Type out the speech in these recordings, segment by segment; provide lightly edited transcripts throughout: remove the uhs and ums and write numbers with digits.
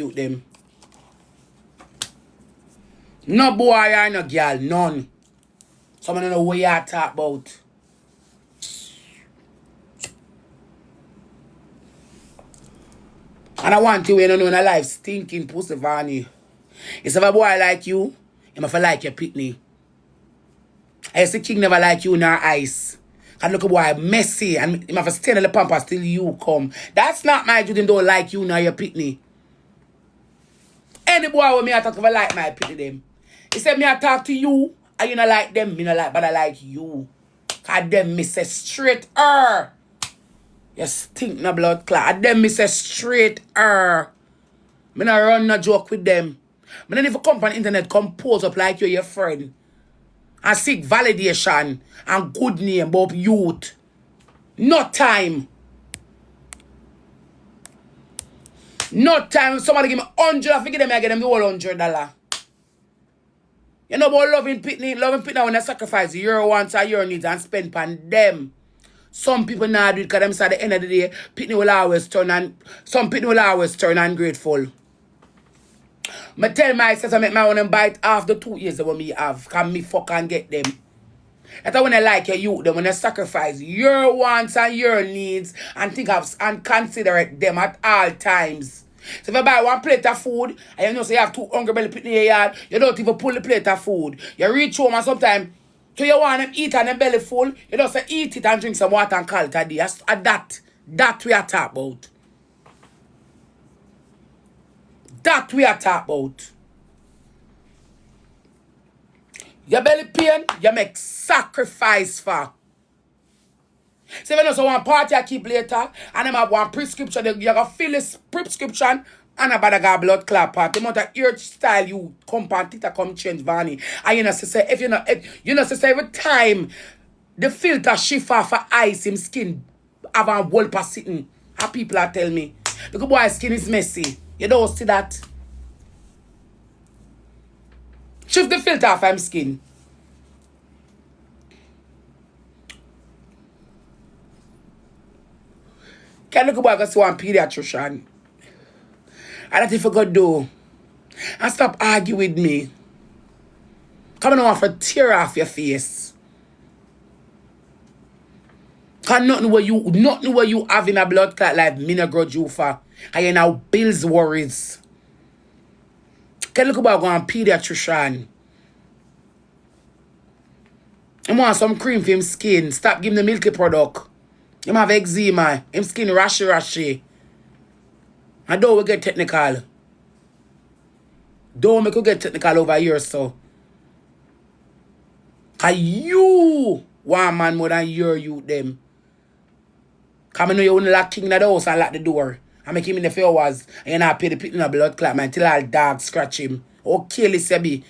you them. No boy or no girl, none. Someone don't know what you talk about. And I want you to know in a life stinking pussy Ivany. If a boy like you, he must like your pitney. I see king never like you in our eyes. And look at boy messy and he must stand in the pampas till you come. That's not my dude, him don't like you now your pitney. Any boy with me I talk about like my pitney them. He said me I talk to you and you not like them, me not like, but I like you. Cause them me say straight You stink no blood clot. And them me say straight Me not run no joke with them. Me don't even come on the internet come pose up like you're your friend. And seek validation and good name about youth. No time. No time. Somebody give me 100, I forget them, I get them the whole $100. You know about loving pitney when they sacrifice your wants and your needs and spend on them. Some people not do it because them say at the end of the day, pitney will always turn and some pitney will always turn ungrateful. I tell myself I make my own bite after 2 years that me have. Can me fuck and get them. That's when I like your youth, them when they sacrifice your wants and your needs and think of and consider them at all times. So if you buy one plate of food and you know say you have 2 hungry belly pit in your yard, you don't even pull the plate of food. You reach home and sometimes so you want them eat and them belly full, you just say eat it and drink some water and call it a day. That we are talking about. That we are talking about. Your belly pain, you make sacrifice for. So if you know so one party I keep later, and them have one prescription, you gotta fill this prescription, and about a blood clot part. The amount of ear style you come and it come change Ivany. And you know say if you know say every time the filter shift off for ice him skin have a whole pass sitting. How people are tell me. Because boy's skin is messy. You don't see that. Shift the filter off him skin. Can look about go see one pediatrician. And that if you go do. And stop arguing with me. Come on for tear off your face. Cause nothing where you have in a blood clot like me no grudge you for. And you now bills worries. Can look about going pediatrician. I want some cream for him skin. Stop giving the milky product. Him have eczema. Him skin rashy. And don't we get technical. Don't make you get technical over here, so. Cause you want man more than your youth them. Cause I know you only lock king in the house and lock the door. I make him in the 4 hours. And you not pay the pit in a blood clot, man, till all dog scratch him. Okay, listen be.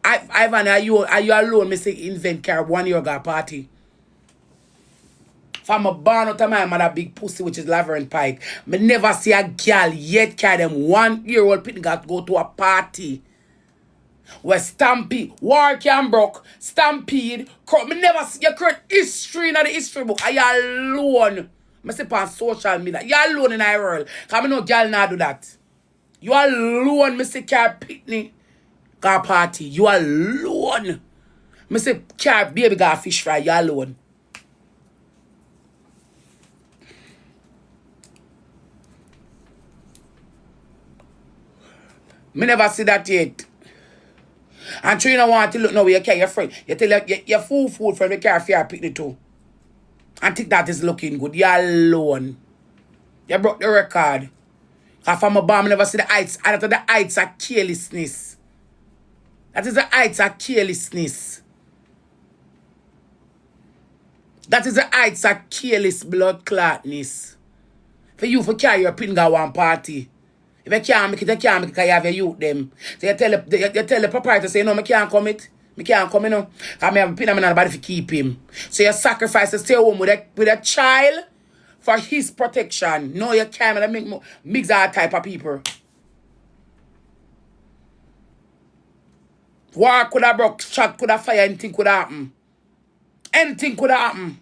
Ivany, are you alone? Me say invent car 1 year ago party. From a born out of my mother big pussy, which is Laverne Pike. Me never see a girl yet carry them 1 year old pitney got to go to a party. Where Stampede, War Can Broke, Stampede, me never see your current history in the history book. Are you alone? I say on social media. You alone in the world. Because I know girl not do that. You alone, me say carry pitney got party. You alone. Me say carry baby got fish fry. You alone. Me never see that yet. And you don't want to look now you carry your friend. You tell your food from the car for your picnic too. And think that is looking good. You alone. You broke the record. Because from a bomb, I never see the heights. And after the heights are carelessness. That is the heights of carelessness. That is the heights of careless blood clotness. For you for carry your pin go one party. If you can't make it, you can't make it because you have your youth them. So you tell the proprietor, say, no, I can't come it. I can't come in. Because I have a pin on nobody to keep him. So you sacrifice to stay home with a child for his protection. No, you can't mix that type of people. War could have broke, shot could have fire, anything could happen. Anything could happen.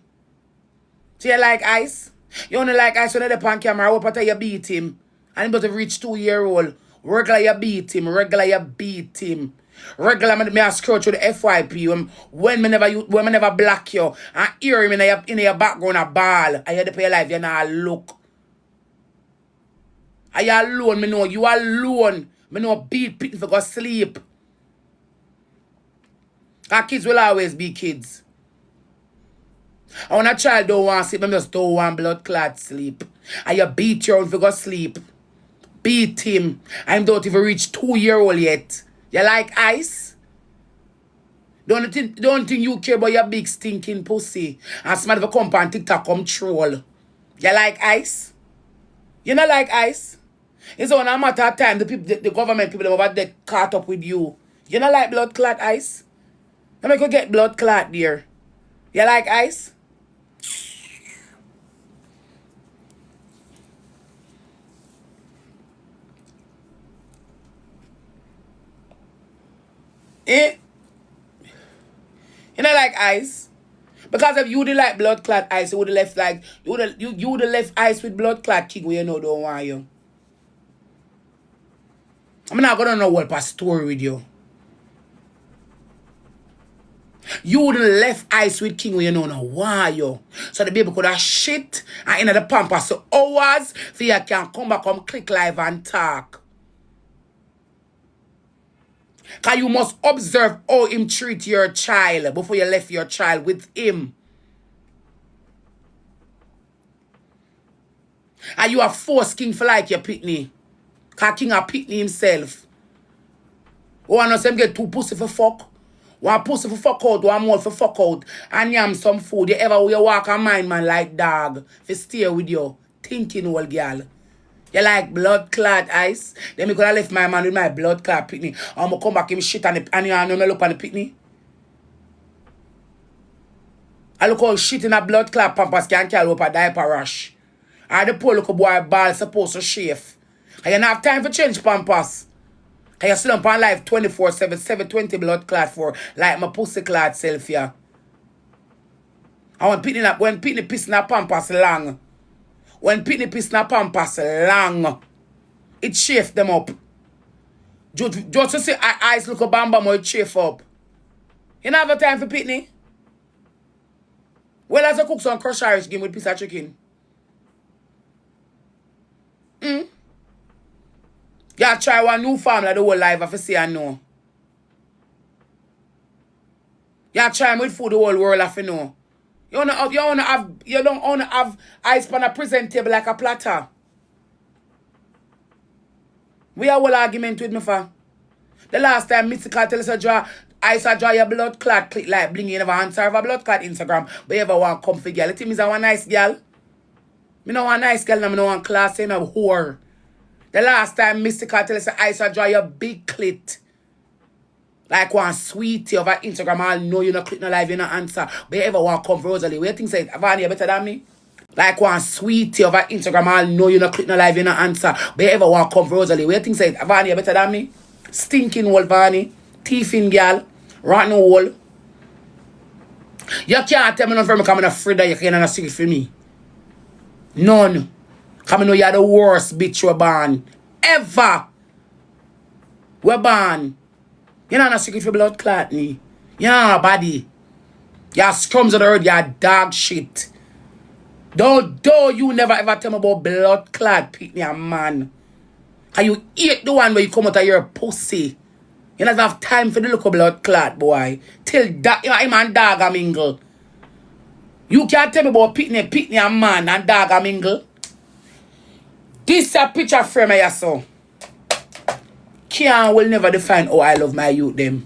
So you like ice? You only like ice when you're on camera, hope until you beat him. And he doesn't reach 2 years old. Regular you beat him. Regular you beat him. Regular me I scroll through the FYP when me never block you and hear him in your background a ball. I hear the pay life, you not look. I alone, me know you alone. Me know beat people for go sleep. Our kids will always be kids. And when a child don't want sleep, I just don't want blood clot sleep. And you beat your own for go sleep. Beat him. I don't even reach 2-year-old yet. You like ice? Don't think you care about your big stinking pussy. And somebody will come on TikTok come troll. You like ice? You not like ice? It's only a matter of time the government people over there caught up with you. You not like blood clot ice? Let me go get blood clot there. You like ice? Eh? You know like ice? Because if you would like blood clot ice, you would have left like you would have left ice with blood clot king where you know don't want you. I'm not gonna know what story with you. You would have left ice with king where you know no why you. So the baby could have shit and in the pampas so hours for you can come back, come click live and talk. Because you must observe how him treat your child before you left your child with him. And you are forced king for like your pitney. Because king a pitney himself. One of them get 2 pussy for fuck. 1 pussy for fuck out, 1 more for fuck out. And yam some food. You ever you walk a mind man like dog. For stay with you. Thinking old girl. You like blood clot ice? Then me could have left my man with my blood clot pitney. I'm going to come back him shit and you look on the pitney. I look how shit in a blood clot pampas can carry up a diaper rash. And the poor little boy ball supposed to shave. And you don't have time for change pampas. And you slump on life 24/7, 720 blood clot for like my pussy clot self here. And when pitney piss in a pampas long. When pitney piss in a pampas long, it chafe them up. Just to see eyes look a bamba more it chafe up. You don't have time for pitney? Well, as a cook some crushed Irish game with piece of chicken. You try one new formula the whole life if you say I know. You try with food the whole world if you know. You don't wanna have ice on a present table like a platter. We have whole argument with me for. The last time Mystical tell us to draw ice or draw your blood clot click like bling, you never answer of a blood clot Instagram, but you ever want comfy girl. You think me is a one nice girl? Me no one nice girl, no me no one class, you know whore. The last time Mystical tell us to ice or draw your big clit. Like one sweetie over Instagram, I'll know you no click no live, you no answer. But you ever want come for Rosealee? What you think say Ivany better than me? Like one sweetie over Instagram, I'll know you no click no live, you no answer. But you ever want come for Rosealee? What you think say Ivany better than me? Stinking old Vani, thiefing girl, rotten hole. You can't tell me nothing from me I'm afraid that you can't have a secret for me. None. Because I know you're the worst bitch we're born. Ever. We're born. You're not a secret for blood clot, me. You're not a body. You're scrums of the earth, you're dog shit. Don't you never ever tell me about blood clot, pick me a man. Cause you eat the one where you come out of your pussy. You don't have time for the look of blood clot, boy. Till that, him and dog a mingle. You can't tell me about pitney a man and dog a mingle. This is a picture frame I saw. Caan will never define how I love my youth them.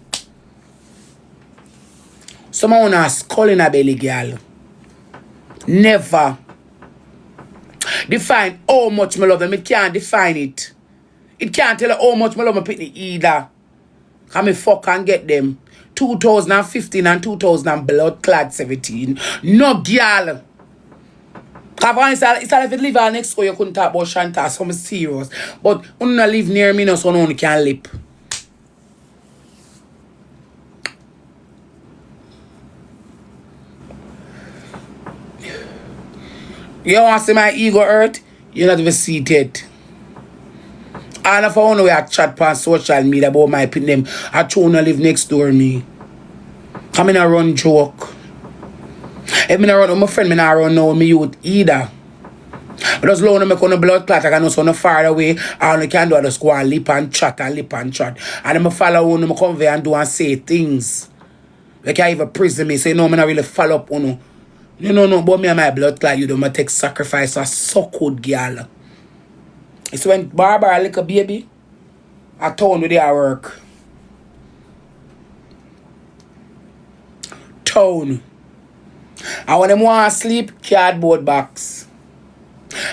Someone has skull in a belly, girl. Never. Define how much me love them. It can't define it. It can't tell you how much me love my pitney either. Can me fuck and get them. 2015 and 2000 blood clad 17. No girl. Because it's like if you live next door, you couldn't talk about Shanta, so I'm serious. But when you live near me, no, so no one can lip. You want to see my ego hurt? You're not even seated. And if I want to chat on social media about my pin them, I try to live next door me. Come in a run joke. If me not run with my friend, me not run now with me youth either. But just long me on the blood clot, I can know so far away, all I can do is just go and lip and chat and lip and chat. And then I follow on, I come there and do and say things. They can't even prison me, say no, me not really follow up on no, but me and my blood clot, you don't take sacrifice for so good girl. It's when Barbara like a baby, I town with their work. Town. And when them want to sleep, cardboard box.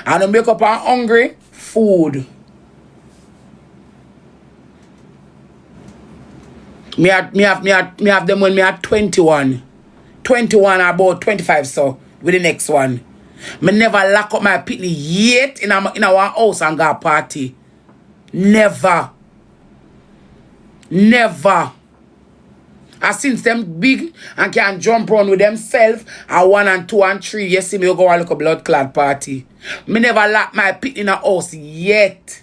And them wake up and hungry, food. Me have them when me at 21. 21 or about 25 so with the next one. Me never lock up my pitney yet in our house and go party. Never. Never. And since them big and can jump around with themselves at 1 and 2 and 3, you see me go and look a blood clot party. Me never lock my pit in a house yet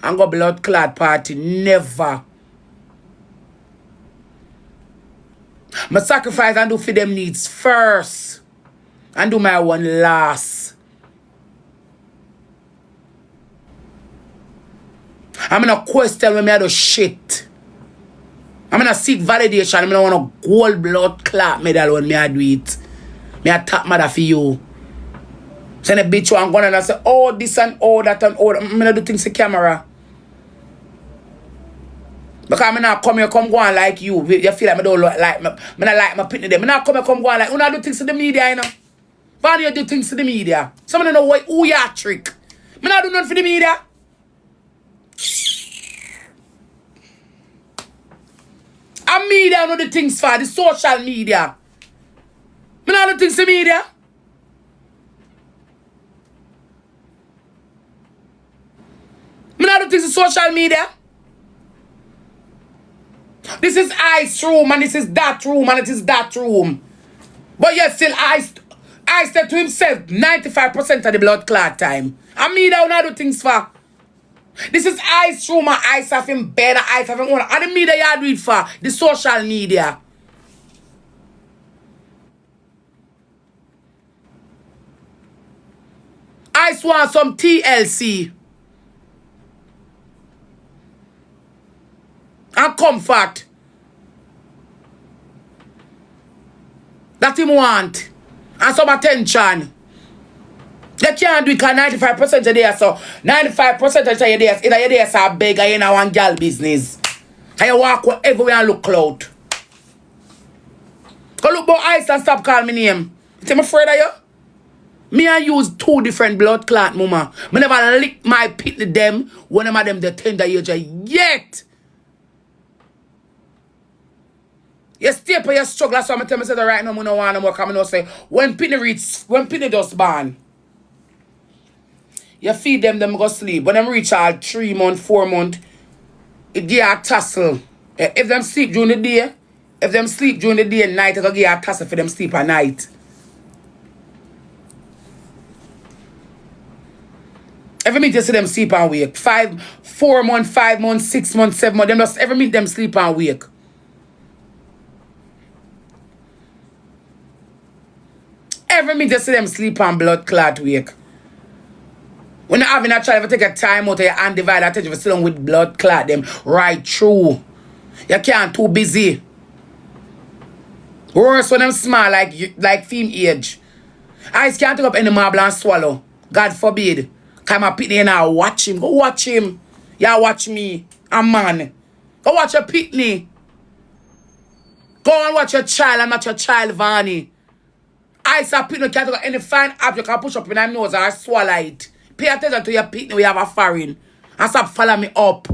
and go blood clot party. Never. Me sacrifice and do for them needs first. And do my one last. I'm in a question when I do shit. I'm gonna seek validation. I'm gonna want a gold blood clot medal when I do it. Me a top mother for you. Send a bitch one gun and I say, oh, this and oh, that and oh. I'm gonna do things to camera. Because I'm not come here, come go on like you. You feel like I don't like me. I don't like my pitney them. I'm not come here, come go on like you don't do things to the media, you know. Why do you do things to the media? Some of them know who you trick. I don't do nothing for the media. And media know the things for the social media. I don't do things to media. I don't do things to social media. This is ice room and this is that room and it is that room. But yet still I said to himself 95% of the blood clot time. And me don't do things for. This is ice room and ice have him bed and ice have him on. And the media you do it for. The social media. Ice want some TLC. And comfort. That him want. And some attention. They can't do it because 95% of there, so 95% of your days, either your days are big or you know one girl business. And you walk everywhere and look clout. Go look about ice and stop calling me name. You think I'm afraid of you? Me and use 2 different blood clot, mama. Me never lick my pit with them when I'm at them the tender age yet. You stay for your struggle. That's why I'm telling myself right now, I don't want no more coming out say, when Pitney does ban, you feed them go sleep. When them reach all 3 months, 4 months, it give a tussle. If them sleep during the day, and night, it will give a tussle for them sleep at night. Every minute you see them sleep and wake. 4 months, 5 months, 6 months, 7 months, them just every minute them sleep and wake. Every minute you see them sleep and blood clot wake. When you're having a child, if you take a time out of your undivided attention, you're still with blood clot them right through. You can't too busy. Worse when them small like film age. Eyes can't take up any marble and swallow. God forbid. Come a pitney and I watch him. Go watch him. Yeah, watch me. I'm man. Go watch your pitney. Go and watch your child and not your child, Ivany. Eyes are pitney can't take up any fine object you can push up in your nose or swallow it. Pay attention to your pitney we have a foreign. And stop following me up.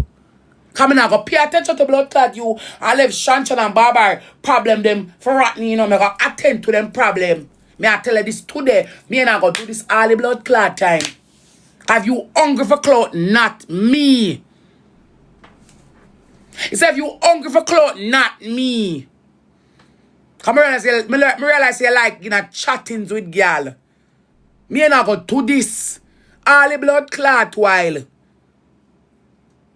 Come in and go pay attention to blood clot you and leave Shanchan and Barbara problem them for rotten, you know. Me go attend to them problem. Me I tell you this today. Me and I go do this early blood clot time. Have you hungry for clout? Not me. He said, if you hungry for clout, not me. Come realize you like, you know, chattings with girl. Me and I go do this early blood clot while.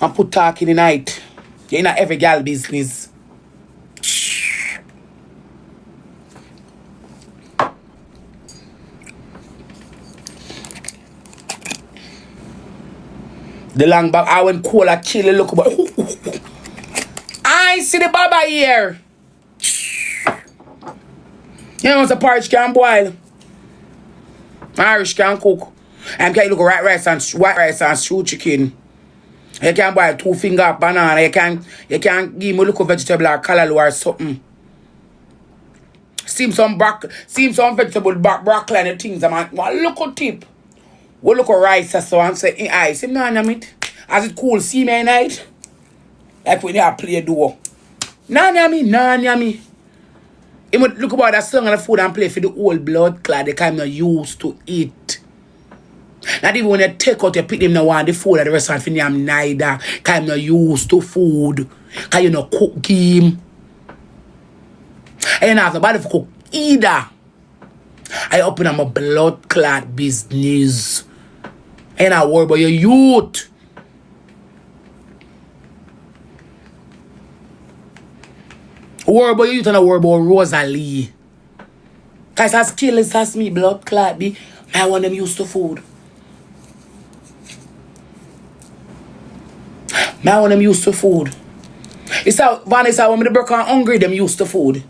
and put talk in the night. You're in every gal business. The long back, I went cool and chill look about. I see the baba here. You know, the porridge can boil. Irish can cook. And can look white rice and stew chicken. You can boil 2 finger banana. You can give me a look of vegetable or callaloo or something. Steam some vegetable broccoli and the things. I'm one look tip. We look at rice or so and say, ice. Him not meat. As it cool, see me at night. Like when you play a duo. Nah, me. He would look about that song and the food and play for the old blood clot. They kind of used to eat. Not even when you take out, you pick them now and the food at the restaurant for them neither. Kind of used to food. Because you know cook game. And you don't have nobody for cook either. I open up my blood clot business. And I worry about your youth. Worry about your youth and I worry about Rosealee. Because as killers as me, blood clot be, I want them used to food. I want them used to food. It's how Vanessa when me broke and hungry, them used to food.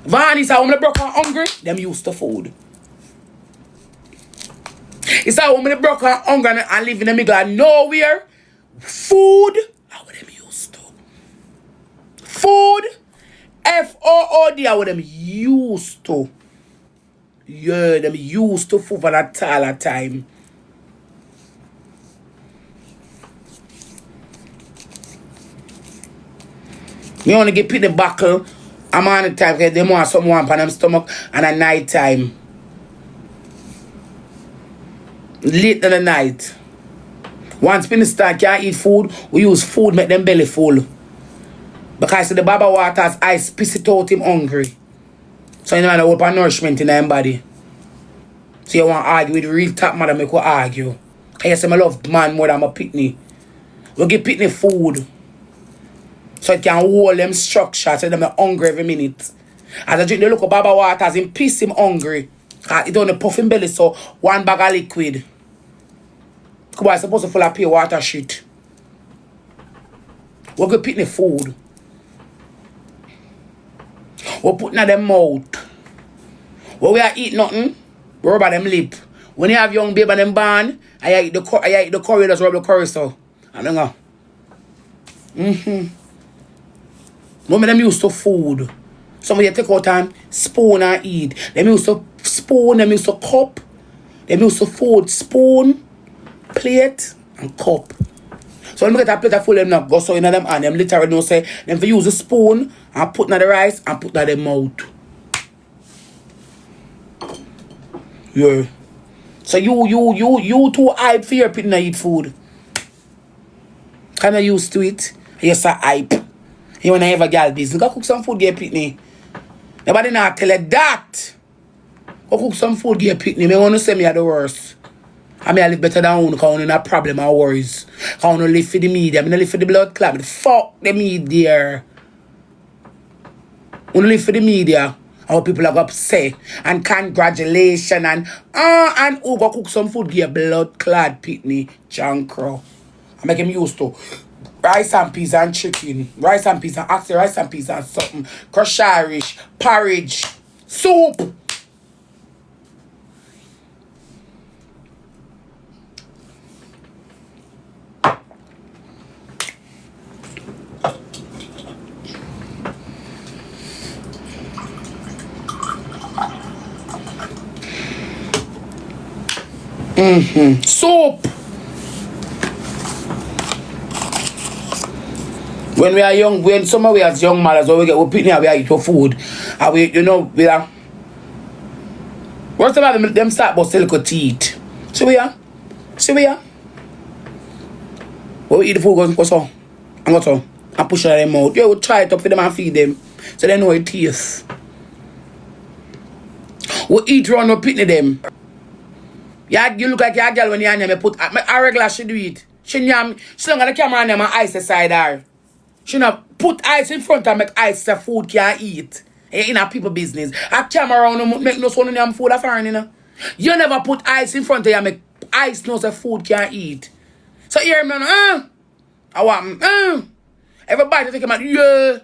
Vanessa when me broke and hungry, them used to food. It's how when me broke and hungry and live in the middle of nowhere. Food, how them used to. Food, F-O-O-D, how them used to. Yeah, them used to food for that all the time. Me only get pit the buckle. I'm on the time because they want someone on them stomach and at night time. Late in the night. Once people start can't eat food, we use food make them belly full. Because the baba waters ice piss it out him hungry. So you know the whole nourishment in them body. So you want to argue with the real top mother make you argue. Because you say I love man more than my pitney. We give pitney food. So it can hold them structure so them are hungry every minute. As I drink the local baba waters, him piss him hungry. It don't puff him belly, so 1 bag of liquid. Because I'm supposed to full of pure water shit. We go pick the food. We put in them mouth. When we are eat nothing, we rub them lip. When you have young baby and them born, I eat the curry, just rub the curry so. I don't know. Women them used to food. Somebody take out and spoon and eat. Them used to spoon, them used to cup. Them used to food, spoon, plate, and cup. So when we get a plate of food, them not go so in them and them literally don't say them for use the spoon and put in the rice and put in the mouth. Yeah. So you too hype for your pitting to eat food. Kinda used to it. You're so hype. You wanna have a girl business. Go cook some food, get pitney. Nobody not tell you that. Go cook some food, get pitney. Me wanna say me are the worst. I mean I live better than you because you not problem or worries. Because you live for the media. I don't live for the blood clot. Fuck the media. You live for the media. How people are upset. And congratulations and who go cook some food, get blood clot pitney. Jankro. I make him used to. Rice and peas and chicken. Rice and peas and actually rice and peas and something. Crushed Irish. Porridge. Soup. Soup. When we are young, when some of we as young mothers, when we pick we eat your food. And we, we are. What's about them start but still could teeth. See we are? When we eat the food, go so. And go so. And push it in their mouth. Yeah, we try it up for them and feed them. So they know it tastes. We eat round, we pitney them. Yeah, you look like your girl when you're in there, put a regular she do it. She don't got the camera on them and ice aside her. She not put ice in front and make ice so food can eat. In a people business. A camera on make no sound in them food foreign, you know. You never put ice in front of you and make ice know so food can eat. So here man, I want everybody take him out, yeah.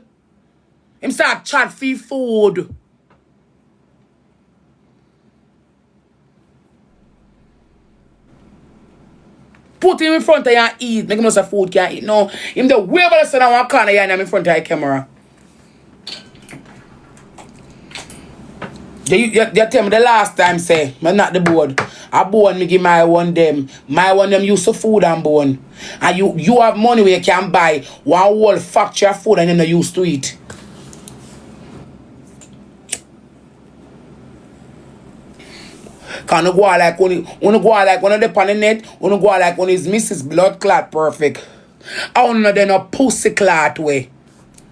Him start chat for food. Put him in front of you and eat. Make him know so food can eat. No, him the way about the sun and one corner here and I'm in front of the camera. You tell me the last time say, I'm not the board. I born me give my one them. My one them use the food and bone. And you have money where you can buy one whole factory of food and then you used to eat. Can you go like when you go like one of the pan net, when you go like when his Mrs. Blood clot perfect. I want to then a pussy clot way.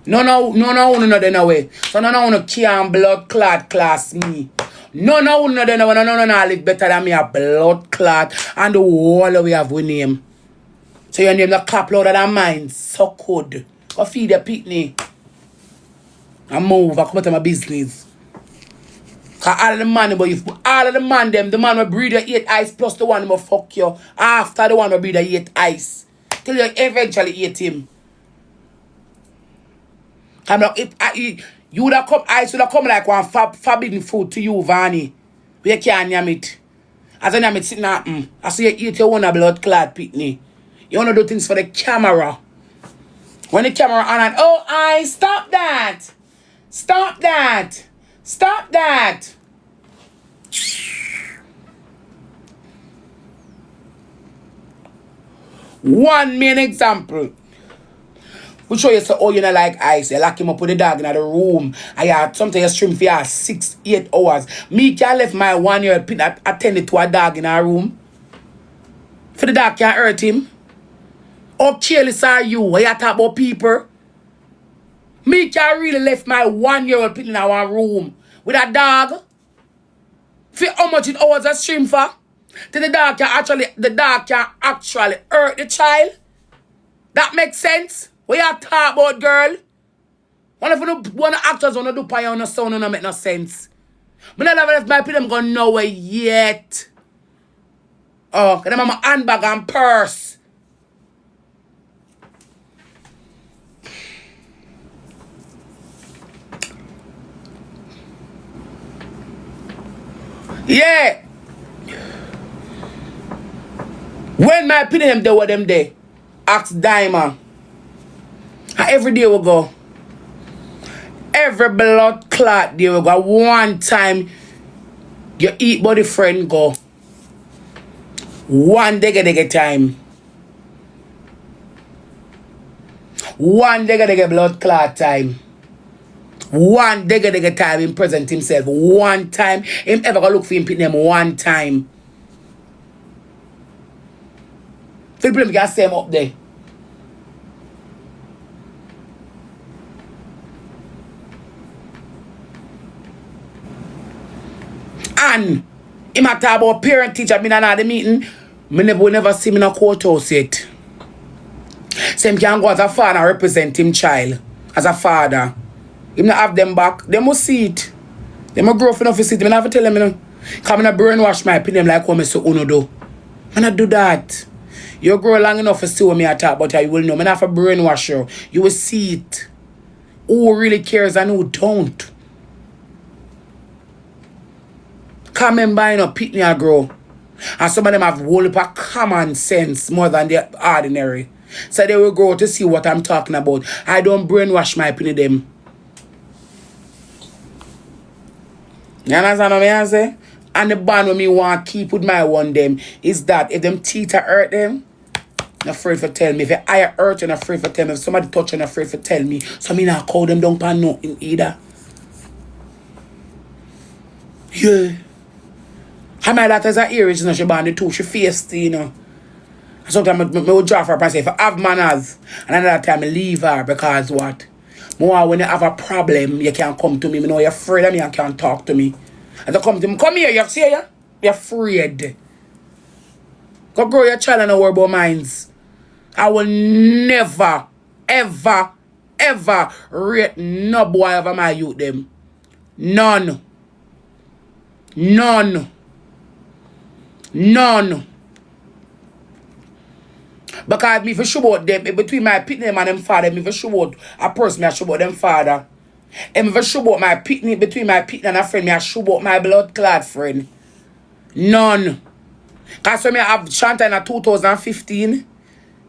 No, then way. So no, Caan blood clot class me. No, then no, live better than me a blood clot and the whole we have with name. So your name the clap louder than mine. So good. Go feed the pitney. And move. I come out of my business. Cause all of the man, but if all of the man them, the man will breed your 8 ice plus the one will fuck you. After the one will breed your 8 ice. Till you eventually eat him. I'm like, if you would have come, ice would have come like one forbidden food to you, Ivany. We can't name it. As I name it sitting at I see you eat your one blood clot pitney. You wanna do things for the camera. When the camera on and I stop that. Stop that. Stop that. One main example. We show you so you know like ice. You lock him up with the dog in the room. I had something you stream for 6-8 hours. Me can left my 1-year-old pin attended to a dog in our room. For the dog can't hurt him. How careless are you? When you talk about people? Me can really left my 1-year-old pin in our room with a dog. For how much it hours a stream for? Then the dog can actually hurt the child. That makes sense? What you talk about, girl? One of the actors wanna do pie on the sound and make no sense. But I never left my people go nowhere yet. Oh, cause them have my handbag and purse. Yeah. When my people them there, what them there? Ask Diamond. Every day we go. Every blood clot day we go. One time you eat body friend go. One dege time. One dege blood clot time. One dege time him present himself. One time him ever go look for him pit them one time. Feel problem can say him up there. And him a talk about parent teacher been at the meeting. Me never see me in a courthouse yet. So him can go as a father and represent him child. As a father. Him not have them back. They must see it. They must grow up enough to see it. Me never tell them, you know. Come in brainwash my opinion like what me say uno do. Me not do that. You grow long enough to see what me I talk about, you will know. Me not have to brainwash you. You will see it. Who really cares and who don't. Come and buy no pitney a grow. And some of them have whole heap of common sense more than the ordinary. So they will grow to see what I'm talking about. I don't brainwash my opinion them. You understand what I say? And the bond when me want to keep with my one them is that if them teeth hurt them, not afraid for tell me. If your eye hurt, you're not afraid for tell me. If somebody touch you, not afraid for tell me. So me not call them down for nothing either. Yeah. How my daughter's an earrings, you know, she born the two, she faced, you know. Sometimes I would draw for her and say, if I have manners, and another time I leave her because what? More when you have a problem, you can't come to me. You know, you're afraid of me and can't talk to me. And to come to me, come here, you see ya? You're afraid. Go grow your child and don't worry about minds. I will never, ever, ever rate no boy over my youth them. None. None. None. Because me for sure about them, between my pitney and them father, me for sure about a person, I sure about them father. And me for sure about my pitney, between my pitney and a friend, me I sure about my blood clad friend. None. Because when me have Shanta in 2015,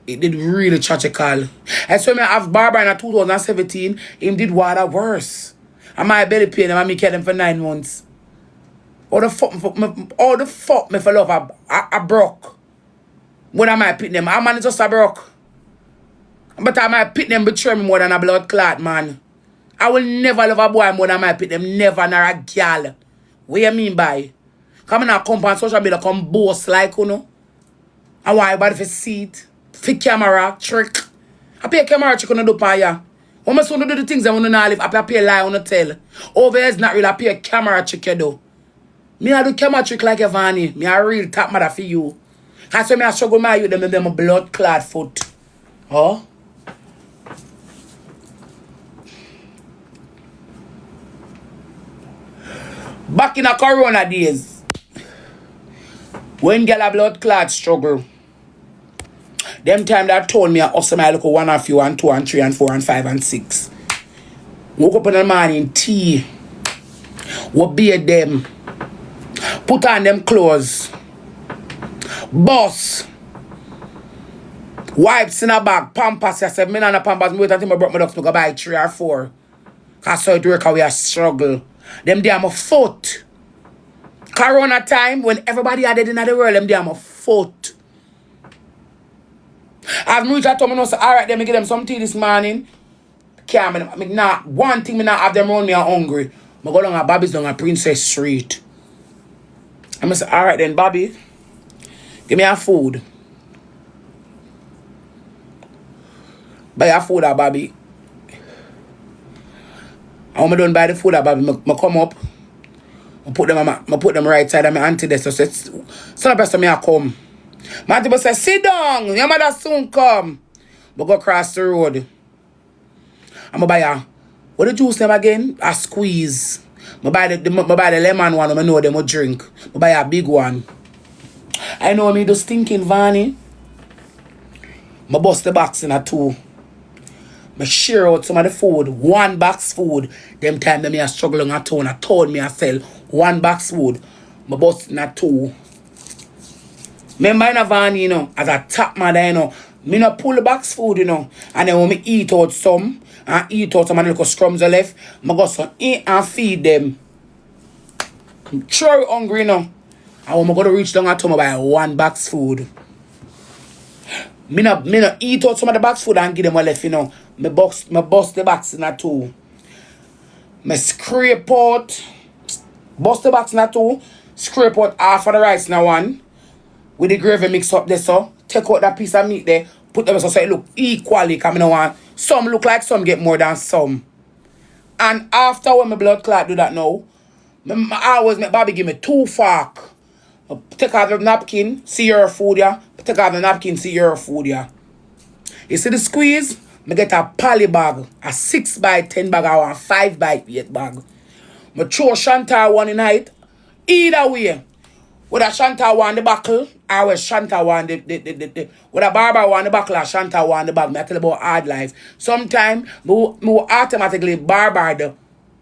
it did really tragical. And so when me have Barbara in 2017, him did water worse. And my belly pain, and I care them for 9 months. All the fuck me for love, I broke. When I might pick them, I man just a broke. But I might pick them betray me more than a blood clot, man. I will never love a boy more than I might pick them, never, nor a gal. What you mean by? Come in a come on social media, come boast like, you know. I want everybody to see it. For camera, trick. I pay a camera trick on the dope, yeah. When I want to do the things I want to know, I pay a lie on the tell. Over here is not real, I pay a camera trick, you do. Me I do camera trick like Ivany. Me a real top mother for you. That's why I struggle my youth them a blood clad foot. Huh? Back in the corona days, when girl a blood clad struggle, them time that told me I also my look 1 and 2 and 2 and 3 and 4 and 5 and 6. Woke up in the morning, tea. What beard them. Put on them clothes. Boss. Wipes in a bag. Pampers. I said, me and a pampers. Me wait until I brought my dogs. Me go buy 3 or 4. Because so it work how we are struggle. Them damn a foot. Corona time, when everybody had it in the world, them damn a foot. I've reached out to them and say, alright, then me give them some tea this morning. Can't, me not, one thing me not have them around me are hungry. I go down a Bobby's down a Princess Street. I say, alright then, Bobby. Give me a food. Buy a food, Bobby. And when I done buy the food, Bobby, I come up. I put them right side of my auntie there. So some person me I come. My auntie say, sit down. Your mother soon come. I go across the road. I'm buy a, what the juice name again? A squeeze. I buy the lemon one. I know them will drink. I buy a big one. I know me just thinking, Vanny. I bust the box in a 2. I share out some of the food. 1 box food. Them time that me a struggling at town. I told me I sell 1 box food. I bust in a 2. Remember in a van, you know, as a top mother, you know, me not pull the box food, you know. And then when me eat out some, and eat out some of the little scrums left, I go some eat and feed them. I'm sure hungry, you know. And when I go to reach down at home, I buy 1 box food. Me not eat out some of the box food and give them what left, you know. Me bust the box in a 2. Me scrape out, bust the box in a 2, scrape out half of the rice in a 1. With the gravy mix up there, so take out that piece of meat there, put them so it look equally, because I don't want some look like some get more than some. And after when my blood clot do that now, I always make Bobby give me 2 fork. Take out the napkin, see your food, yeah. Take out the napkin, see your food, yeah. You see the squeeze? I get a poly bag, a 6x10 bag or a 5x8 bag. I throw Chantal one in night. Either way, whether Chantal want the buckle, or whether Chantal want the whether Barbara want the buckle or Chantal want the bag. I tell you about hard life. Sometimes I will automatically Barbara the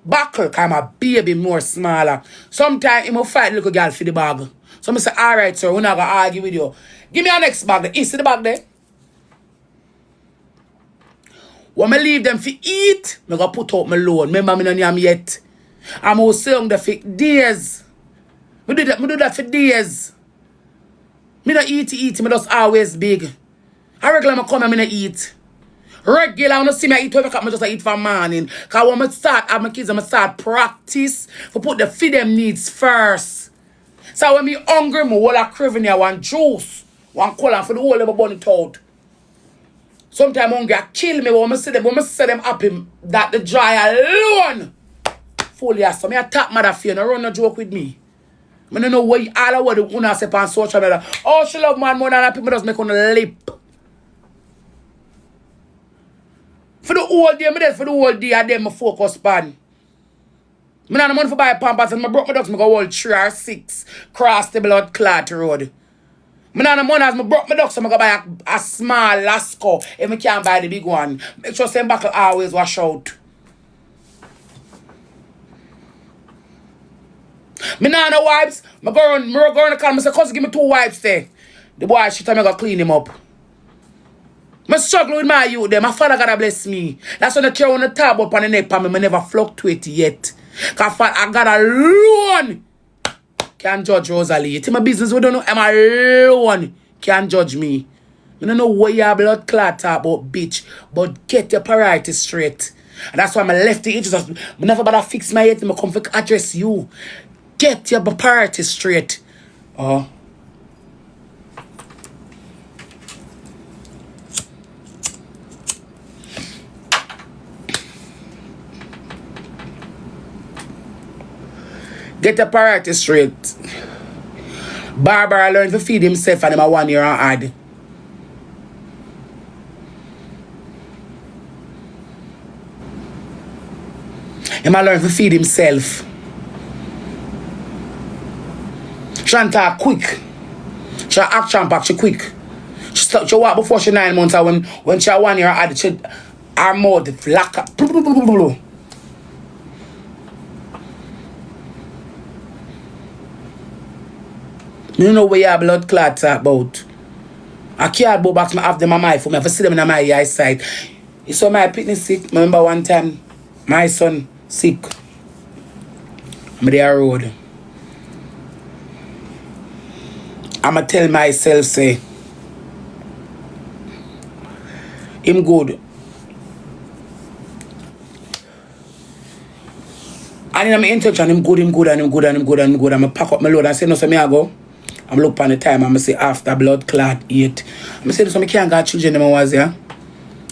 buckle because my baby more smaller. Sometimes I will fight little girl for the bag. So I say, alright, sir, we're not going to argue with you. Give me a next bag. You see the bag there? When I leave them for eat, I go put out my load. Remember, I don't have yet. I'm going to sit there for days. I do that for days. I don't eat. I just always big. I regular I come and I don't eat. Regular, when you see me eat 12 o'clock, I just eat for morning. Because when I start, have my kids, I start practice for put the feed them needs first. So when I'm hungry, I want a craving here, one juice, one cola for the whole of my body out. Sometimes hungry kill me when I see them happy that the joy alone. Fully yes. So I tap mother fear and run a joke with me. I don't know what all of what the una say on social media. Oh, she love man more than people just make on the lip. For the whole day, me there for the whole day, and then me focus pan. Me not no money for buy pampers, and me broke my ducks, me go hold 3 or 6 cross the blood clot road. Me not no money as me broke my ducks, so me go buy a small Lasco, if me can't buy the big one. Make sure same buckle always wash out. Me not no wipes. Me go on the car, me say, Cuss, give me 2 wipes there. The boy shit, I go clean him up. I struggle with my youth there. My father gotta bless me. That's when I carry on the tab up on the neck, and me never fluctuate yet. Cause I got a loan. Can't judge Rosealee. It's my business, we don't know. I'm alone. Can't judge me. I don't know what your blood clot talk about, bitch. But get your priorities straight. And that's why I left the itches. I never bother fix my head. I come to address you. Get your priorities straight. Get the priorities straight. Barbara learned to feed himself and him a 1 year and add. Him a learn to feed himself. She talk quick. She action pack, she quick. She walk before she 9 months and when she a 1 year and add, she her mouth flack up. You know where your blood clots are about. I can't go back to have them on my phone. I have to see them in my eyesight. You saw my pitney sick. I remember one time my son sick. I'm there road. I'ma tell myself, say, him good. And in my intention, him good. I'ma pack up my load and say, no, so me I go. I'm look on the time, I'm say after blood clot 8. I'm say, so I can't get children them was here.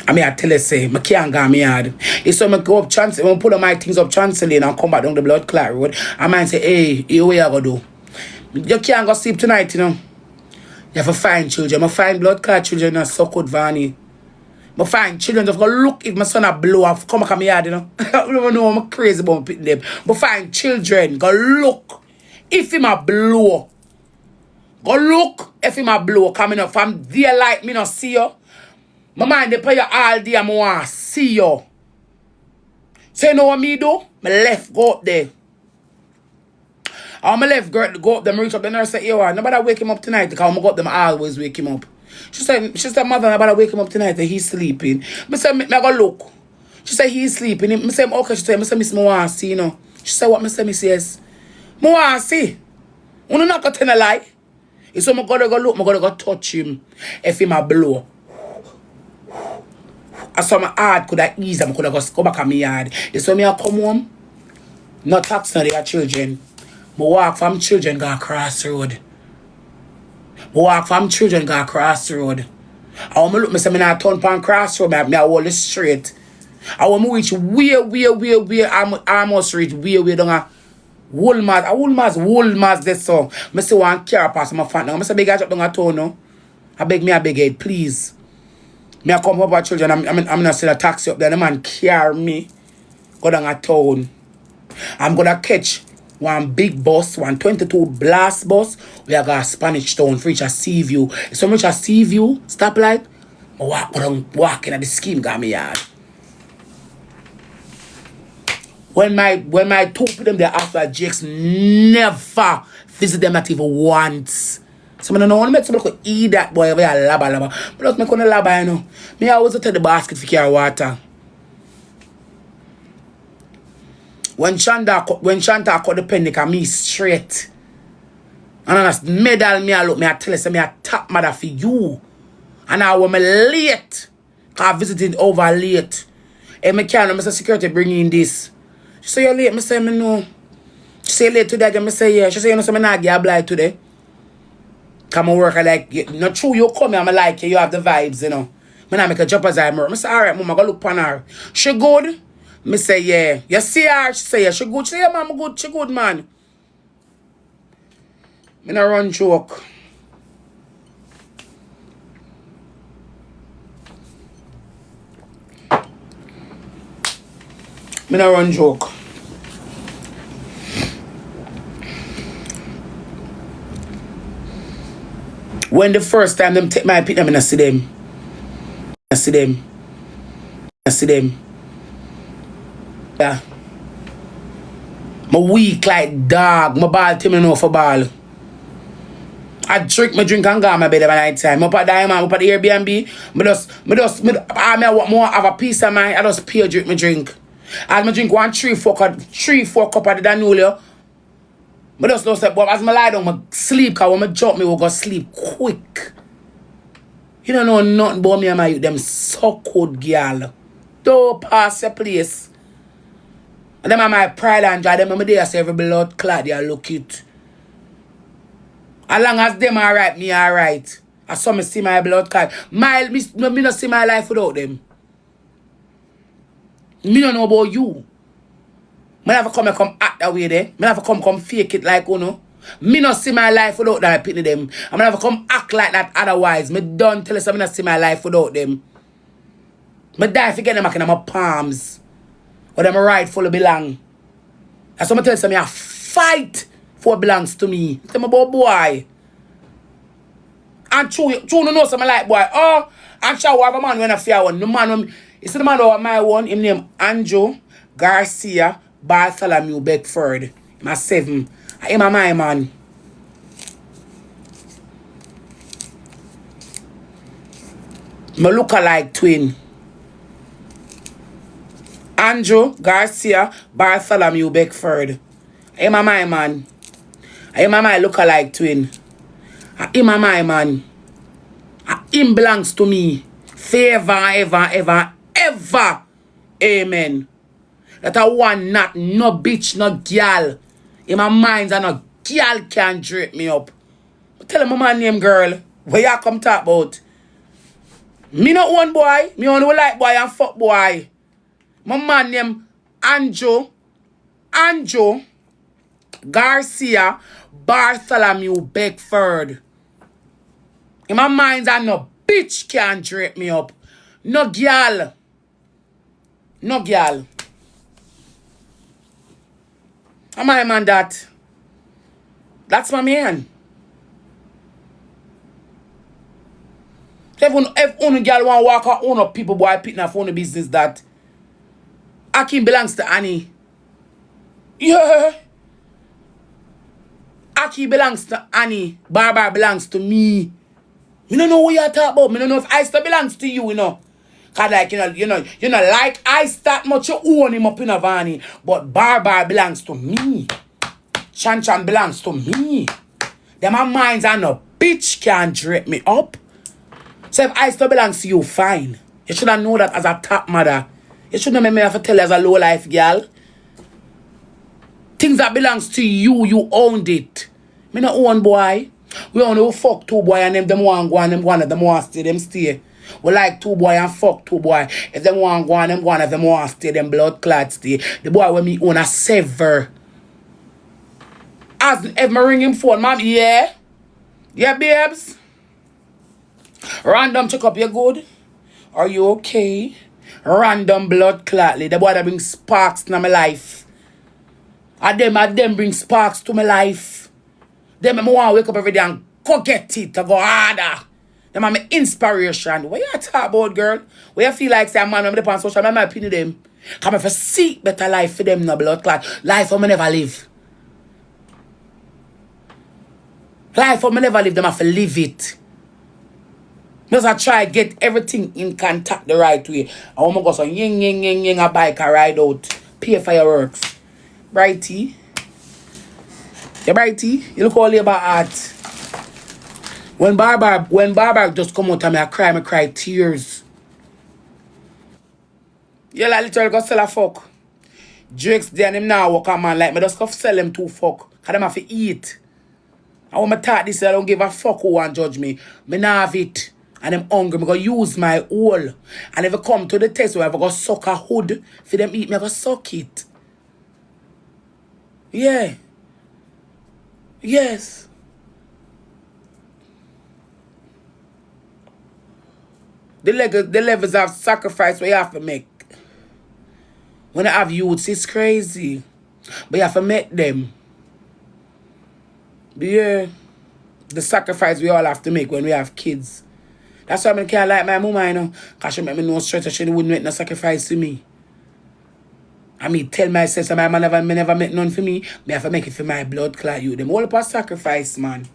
I mean, I tell her, say, I can't go me hard. It's so I go up chance, when I put all my things up chancelling and come back down the blood clot road, I might say, hey, what you gonna do? You can't go sleep tonight, you know. You have to find children. I find blood clot children that so good, Ivany. I find children just go look if my son a blow off, come back on my yard, you know. I don't know, I'm crazy about picking them. But find children, go look if him a blow. Go look if him a blow coming up from daylight, me not see you. My mind they play you all day, I want to see you. So you know what me do? My left go up there. And my left go up there, reach up the nurse say, yo, nobody wake him up tonight because I go up them always wake him up. She said, mother, nobody wake him up tonight and he's sleeping. I said, me go look. She said, he's sleeping. I said, okay, she said, miss me want to see, you know. She said, what, Mr. Miss, yes. I want to see. I'm not going to tell a lie. So I'm going to go look, I'm going to go touch him if him a blow. And so my heart could have eased, I could have go back on my yard. So me I come home, not tax on their children. I walk from children go across the road. And when I look, I say, I turn pan cross road, I hold it straight. And when I reach way, I must reach way down a Woolmaz this song. I say one car pass my fan. I say beg I drop down a town now. I beg it, please. Me I come up with children, I'm not sell a taxi up there. The man carry me, go down a town. I'm gonna catch one big bus, 122 blast bus. We are going to Spanish Town for reach a sea view. So much a sea view, stoplight, I walk in at the scheme got me yard. When my two of them there after Jakes never visit them not even once. So I don't know, I make somebody could eat that boy over here, laba. But just make on the laba, you know. Me always take the basket for carry water. When Shanta cut the penny, me straight. And I medal me, I look, me I tell her, say me I tap mother for you. And I was late. Cause I visited over late. And me can't, Mr. Security bring in this. She say, you're late, me say, me no. She say, late today again, me say, yeah. She say, you know, so me not get obliged today. Come and work, I like, not true, you come here, I'm like you, you have the vibes, you know. Me not make a job as I work. I say, alright, mama, go look upon her. She good? Me say, yeah. You see her? She say, yeah, she good. She say, yeah, mama, good. She good, man. Me not run joke. Me no run joke. When the first time them take my pit, I see them. I see them. I see them. Yeah. My weak like dog. My ball tell me no for ball. I drink my drink and go on my bed every night time. Up at Diamond, up at the Airbnb. I want more have a peace of mind. I just pay drink my drink. As I drink 3-4 cup of the Danulio. I just know say, but as I lie down, I sleep, because when I jump, I will go sleep quick. You don't know nothing about me and my youth. Them so good, girl. Don't pass your place. And them are my pride and joy. Them are there, say every blood clot, they look it. As long as them alright, me alright. I saw me see my blood clot. Me not see my life without them. Me don't know about you. Me never come act that way there. Me never come fake it like you know. Me not see my life without that pitney them. I never come act like that otherwise. Me don't tell us I not see my life without them. Me die if you get them in my palms. Or them rightfully belong. That's what I tell you, I fight for what belongs to me. Tell me about boy. And true no know something like boy. Oh, and sure have a man when I fear one. The man when you see the man over my one, him name Andrew Garcia Bartholomew Beckford. My 7. I am my man. My look-alike twin. Andrew Garcia Bartholomew Beckford. I am my man. I am my look-alike twin. I am my man. Him belongs to me. Forever, ever. Amen. That a one not no bitch, no girl. In my mind, and no girl can drape me up. But tell him my man name, girl. Where you come talk about? Me not one boy. Me only like boy and fuck boy. My man name Andrew Garcia Bartholomew Beckford. In my mind, and no bitch can drape me up. No girl. No girl. And my man that. That's my man. If only girl want to walk out, own up people boy pitting off on the business that Akim belongs to Annie. Yeah. Aki belongs to Annie. Barbara belongs to me. Me don't know what you're talking about. Me don't know if Ister belongs to you, you know. Cause like, you know, like Ister much you own him up in a vanny. But Barbara belongs to me. Chan belongs to me. Them my minds are no bitch can't drape me up. So if Ister belongs to you, fine. You should have known that as a top mother. You shouldn't make me have to tell you as a low life girl. Things that belongs to you, you owned it. Me not own boy. We only fuck 2 boy and them want go and them want stay, them stay. We like 2 boy and fuck 2 boy. If them want go and them go and if them want stay, them blood clot stay. The boy when me own a sever. As if me ring him phone, mom, yeah? Yeah, babes? Random check up, you good? Are you okay? Random blood clot. The boy that bring sparks to my life. And them bring sparks to my life. Them I want to wake up every day and go get it, to go harder. Them are my inspiration. What you talk about, girl? What you feel like say man when I'm on social media, my opinion them. Come if I seek better life for them, no blood clot. Life for me never live. Life for me never live, them have to live it. Just I try to get everything in contact the right way. I want to go some ying a bike and ride out. Pay fireworks. Brighty. Yeah, Brighty. You look all about art. When Barbara just come out and me cry tears. You like literally go sell a fuck. Drake's there and him now walk a man like me just go sell them 2 fuck. Cause them have to eat. I want me talk this, I don't give a fuck who want judge me. Me not have it. And them hungry, me go use my hole. And if I come to the test where I go suck a hood for them eat, me go suck it. Yeah. Yes. The levels of sacrifice we have to make. When I have youths, it's crazy. But you have to meet them. But yeah, the sacrifice we all have to make when we have kids. That's why I can't like my mama, you know. Because she make me no stress, she wouldn't make no sacrifice to me. I mean, tell myself that my man never make none for me. Me have to make it for my blood clot you. Them all up a sacrifice, man.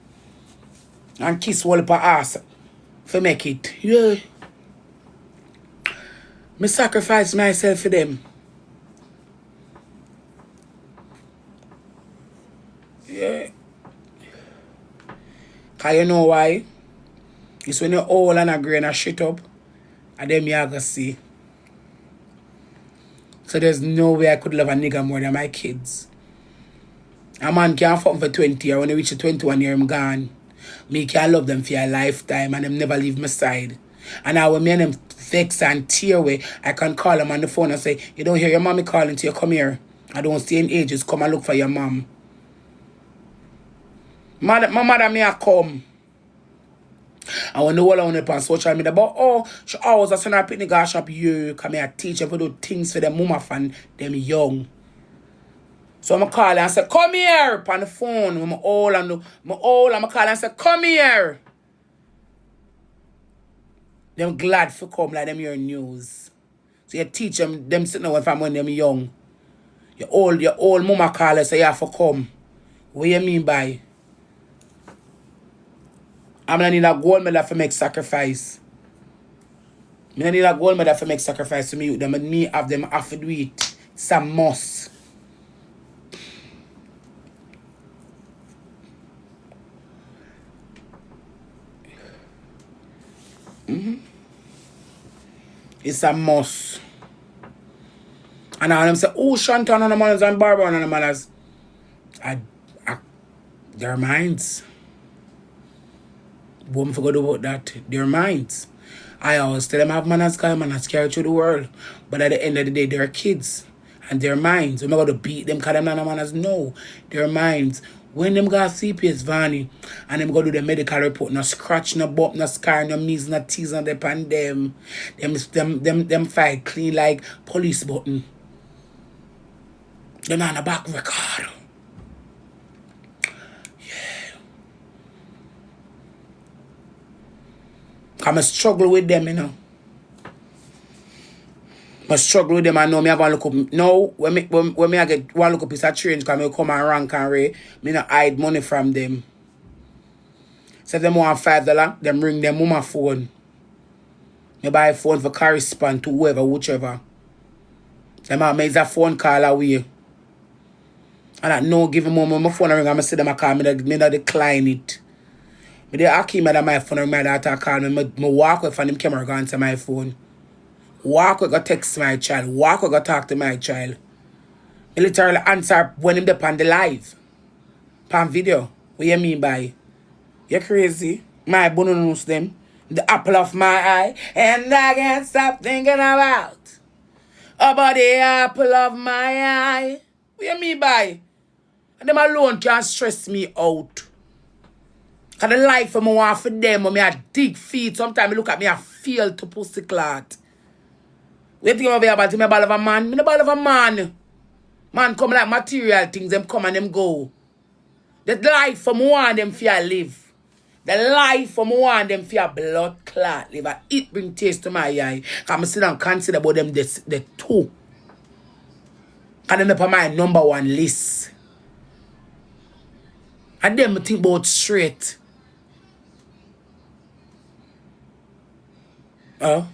And kiss all up a ass for make it. Yeah. Me sacrifice myself for them. Yeah. Because you know why? It's when you're old and a grain of shit up, and then you gonna see. So there's no way I could love a nigga more than my kids. A man can't fuck for 20 years. When they reach the 21 year, I'm gone. Me can love them for a lifetime and them never leave my side. And now when me and them vex and tear away, I can call them on the phone and say, you don't hear your mommy calling to you, come here. I don't stay in ages, come and look for your mom. My mother may have come. And when the whole on on social media, but oh, she always a send her picnic go shop you, come here teach them to do things for them mama fan, them young. So I'm call and say, come here on the phone. I'm old and I'm call and say, come here. Them glad for come like them your news. So you teach them sitting away from when them young. Your old mama call and say you have to come. What you mean by? I'm gonna need a gold medal for make sacrifice. I need a gold medal for make sacrifice to me. Them and me have them have to do it. It's a must. It's a must. And now them say, oh, Shantan and the manners and Barbara and the manners. Their minds. Won't forget about that. Their minds. I always tell them have manners because manners carry through the world. But at the end of the day, they're kids. And their minds. We're not going to beat them because them not manners. No. Their minds. When them got CPS, Ivany, and them go do the medical report, no scratch, no bump, no scar, no measles, no tease on them, them fight clean like police button. They're not on the back record. Yeah. I'm a struggle with them, you know. I struggle with them. I know me I go and look up. No, when me I get one look up piece of change, because me come and rank and ray, me not hide money from them. So if them want $5, them ring them mama phone. Me buy a phone for correspond to whoever, whichever. Them a make a phone call away. And I know giving my phone ring, I'm see them a call me not decline it. Me they ask me that my phone ring, my daughter call me walk away from them camera go answer my phone. Walk we go text my child. Walk we go talk to my child. I literally answer when him up on the live. Pan video. What you mean by? You crazy? My bonus them. The apple of my eye. And I can't stop thinking about the apple of my eye. What you mean by? And them alone can't stress me out. Cause the life of me want for them. When I dig feet. Sometimes I look at me and feel to pussy clot. What you think about me ball of a man? Me no ball of a man. Man come like material things, them come and them go. The life for me want them for live. The life for me want them for blood clot live. It bring taste to my eye. Cause I sit and consider about them the two. Cause them up on my #1 list. And them think about straight. Oh.